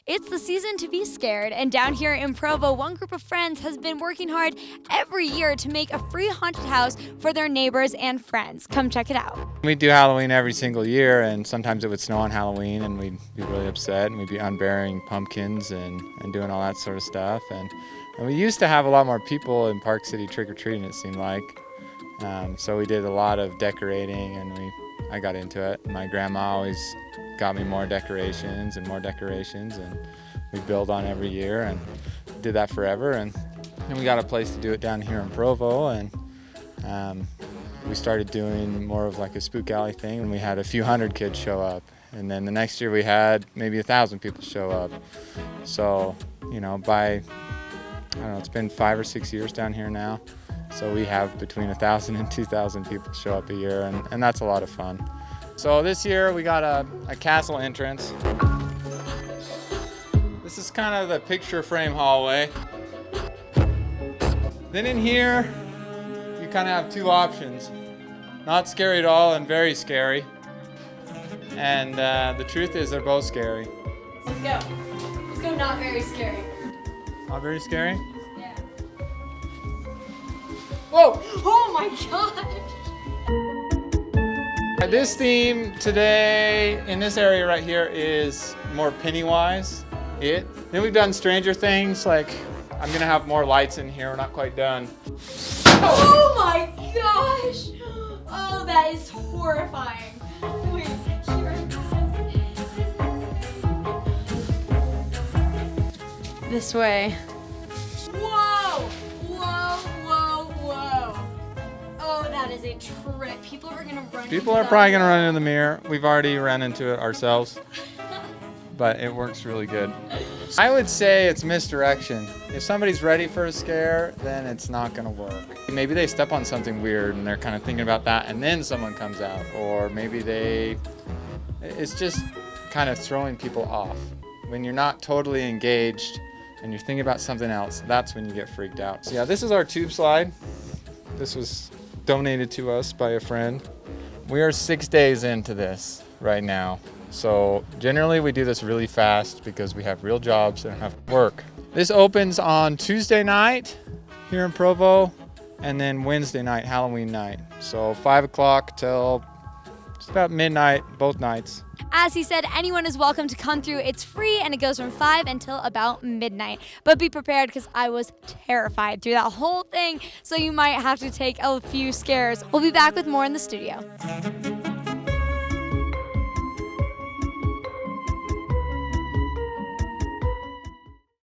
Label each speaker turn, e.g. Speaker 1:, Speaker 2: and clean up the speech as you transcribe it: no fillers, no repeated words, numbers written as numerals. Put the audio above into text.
Speaker 1: It's the season to be scared, and down here in Provo, one group of friends has been working hard every year to make a free haunted house for their neighbors and friends. Come check it out.
Speaker 2: We do Halloween every single year, and sometimes it would snow on Halloween and we'd be really upset, and we'd be unburying pumpkins and doing all that sort of stuff. And we used to have a lot more people in Park City trick-or-treating, it seemed like. So we did a lot of decorating, and I got into it. My grandma always got me more decorations, and we build on every year and did that forever. And then we got a place to do it down here in Provo, and we started doing more of like a spook alley thing, and we had a few hundred kids show up. And then the next year we had maybe 1,000 people show up. So, you know, I don't know, it's been 5 or 6 years down here now. So we have between 1,000 and 2,000 people show up a year, and that's a lot of fun. So this year we got a castle entrance. This is kind of the picture frame hallway. Then in here, you kind of have two options. Not scary at all and very scary. And the truth is they're both scary.
Speaker 1: Let's go. Let's go not very scary.
Speaker 2: Not very scary?
Speaker 1: Yeah.
Speaker 2: Whoa!
Speaker 1: Oh my god!
Speaker 2: This theme today in this area right here is more Pennywise. Then we've done Stranger Things, like I'm gonna have more lights in here, we're not quite done.
Speaker 1: Oh my gosh! Oh, that is horrifying. Wait, this way. Whoa! Whoa, whoa, whoa. Oh, that is a trip. People are gonna run
Speaker 2: People are probably gonna run into the mirror. We've already run into it ourselves, but it works really good. I would say it's misdirection. If somebody's ready for a scare, then it's not gonna work. Maybe they step on something weird and they're kind of thinking about that, and then someone comes out. Or maybe it's just kind of throwing people off. When you're not totally engaged and you're thinking about something else, that's when you get freaked out. So yeah, this is our tube slide. This was donated to us by a friend. We are 6 days into this right now. So generally we do this really fast because we have real jobs and have work. This opens on Tuesday night here in Provo, and then Wednesday night, Halloween night. So 5 o'clock till just about midnight, both nights.
Speaker 1: As he said, anyone is welcome to come through. It's free, and it goes from 5 until about midnight. But be prepared, because I was terrified through that whole thing, so you might have to take a few scares. We'll be back with more in the studio.